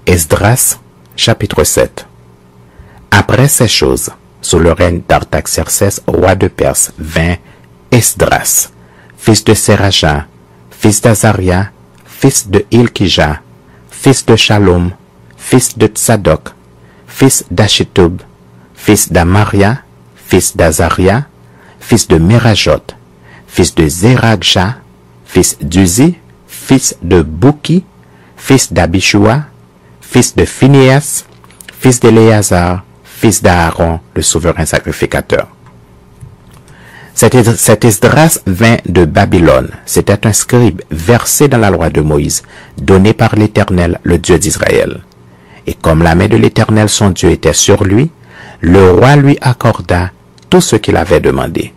Esdras, chapitre 7. Après ces choses, sous le règne d'Artaxerxès, roi de Perse, vint Esdras, fils de Seraja, fils d'Azaria, fils de Hilkija, fils de Shalom, fils de Tsadok, fils d'Achitub, fils d'Amaria, fils d'Azaria, fils de Merajot, fils de Zeragja, fils d'Uzi, fils de Bouki, fils d'Abishua, fils de Phineas, fils d'Éléazar, fils d'Aaron, le souverain sacrificateur. Cet Esdras vint de Babylone. C'était un scribe versé dans la loi de Moïse, donné par l'Éternel, le Dieu d'Israël. Et comme la main de l'Éternel, son Dieu, était sur lui, le roi lui accorda tout ce qu'il avait demandé.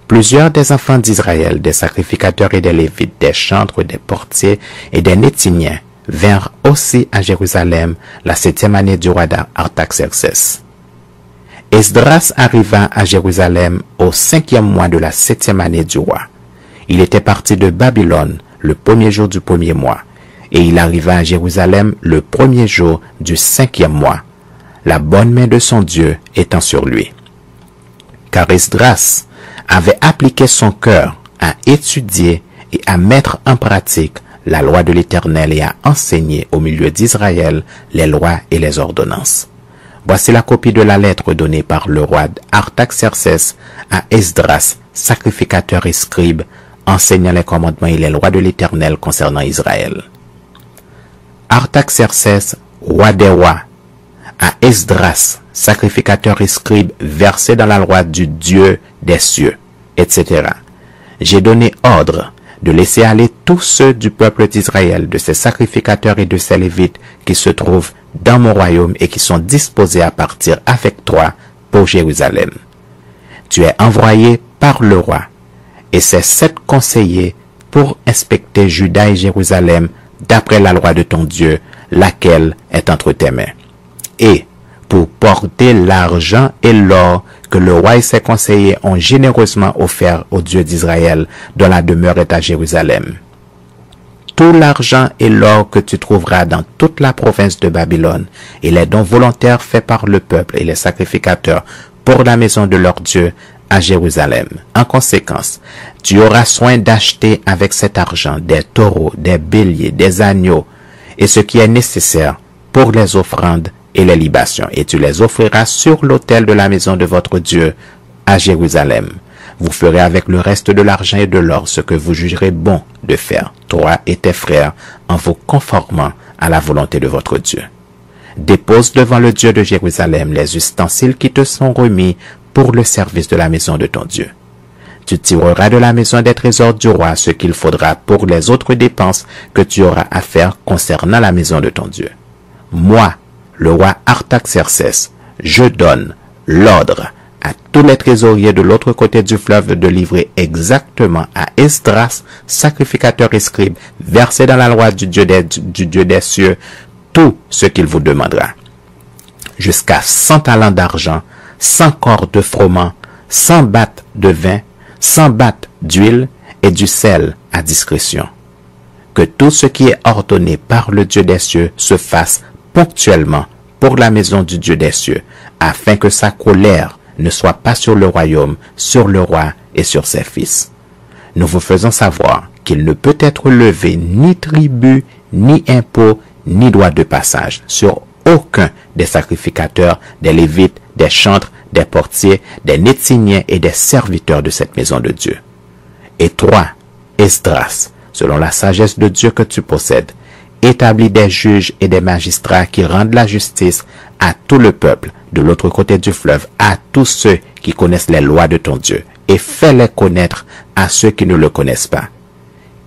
Plusieurs des enfants d'Israël, des sacrificateurs et des Lévites, des chantres, des portiers et des Nétiniens, vinrent aussi à Jérusalem la 7e année du roi Artaxerxès. Esdras arriva à Jérusalem au 5e mois de la 7e année du roi. Il était parti de Babylone le 1er jour du 1er mois, et il arriva à Jérusalem le 1er jour du 5e mois, la bonne main de son Dieu étant sur lui. Car Esdras avait appliqué son cœur à étudier et à mettre en pratique la loi de l'Éternel et à enseigner au milieu d'Israël les lois et les ordonnances. Voici la copie de la lettre donnée par le roi Artaxerxès à Esdras, sacrificateur et scribe, enseignant les commandements et les lois de l'Éternel concernant Israël. Artaxerxès, roi des rois, à Esdras, sacrificateur et scribe, versé dans la loi du Dieu des cieux, etc. J'ai donné ordre de laisser aller tous ceux du peuple d'Israël, de ses sacrificateurs et de ses lévites qui se trouvent dans mon royaume et qui sont disposés à partir avec toi pour Jérusalem. Tu es envoyé par le roi, et ces 7 conseillers pour inspecter Juda et Jérusalem d'après la loi de ton Dieu, laquelle est entre tes mains. Et pour porter l'argent et l'or que le roi et ses conseillers ont généreusement offert au Dieu d'Israël, dont la demeure est à Jérusalem. Tout l'argent et l'or que tu trouveras dans toute la province de Babylone, et les dons volontaires faits par le peuple et les sacrificateurs pour la maison de leur Dieu à Jérusalem. En conséquence, tu auras soin d'acheter avec cet argent des taureaux, des béliers, des agneaux, et ce qui est nécessaire pour les offrandes et les libations, et tu les offriras sur l'autel de la maison de votre Dieu à Jérusalem. Vous ferez avec le reste de l'argent et de l'or ce que vous jugerez bon de faire, toi et tes frères, en vous conformant à la volonté de votre Dieu. Dépose devant le Dieu de Jérusalem les ustensiles qui te sont remis pour le service de la maison de ton Dieu. Tu tireras de la maison des trésors du roi ce qu'il faudra pour les autres dépenses que tu auras à faire concernant la maison de ton Dieu. Moi, le roi Artaxerxès, je donne l'ordre à tous les trésoriers de l'autre côté du fleuve de livrer exactement à Esdras, sacrificateur et scribe, versé dans la loi du Dieu des cieux, tout ce qu'il vous demandera. Jusqu'à 100 talents d'argent, 100 corps de froment, 100 battes de vin, 100 battes d'huile et du sel à discrétion. Que tout ce qui est ordonné par le Dieu des cieux se fasse ponctuellement pour la maison du Dieu des cieux, afin que sa colère ne soit pas sur le royaume, sur le roi et sur ses fils. Nous vous faisons savoir qu'il ne peut être levé ni tribut, ni impôt, ni droit de passage sur aucun des sacrificateurs, des lévites, des chantres, des portiers, des Nétiniens et des serviteurs de cette maison de Dieu. Et toi, Esdras, selon la sagesse de Dieu que tu possèdes, établis des juges et des magistrats qui rendent la justice à tout le peuple de l'autre côté du fleuve, à tous ceux qui connaissent les lois de ton Dieu, et fais-les connaître à ceux qui ne le connaissent pas.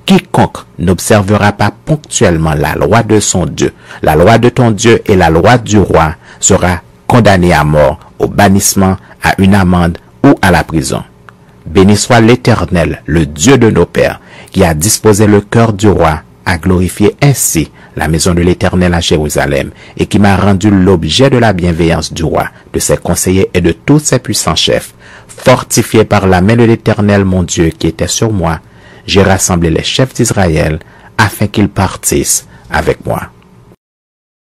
Quiconque n'observera pas ponctuellement la loi de son Dieu, la loi de ton Dieu et la loi du roi sera condamné à mort, au bannissement, à une amende ou à la prison. Béni soit l'Éternel, le Dieu de nos pères, qui a disposé le cœur du roi à glorifier ainsi la maison de l'Éternel à Jérusalem, et qui m'a rendu l'objet de la bienveillance du roi, de ses conseillers et de tous ses puissants chefs. Fortifié par la main de l'Éternel mon Dieu qui était sur moi, j'ai rassemblé les chefs d'Israël afin qu'ils partissent avec moi.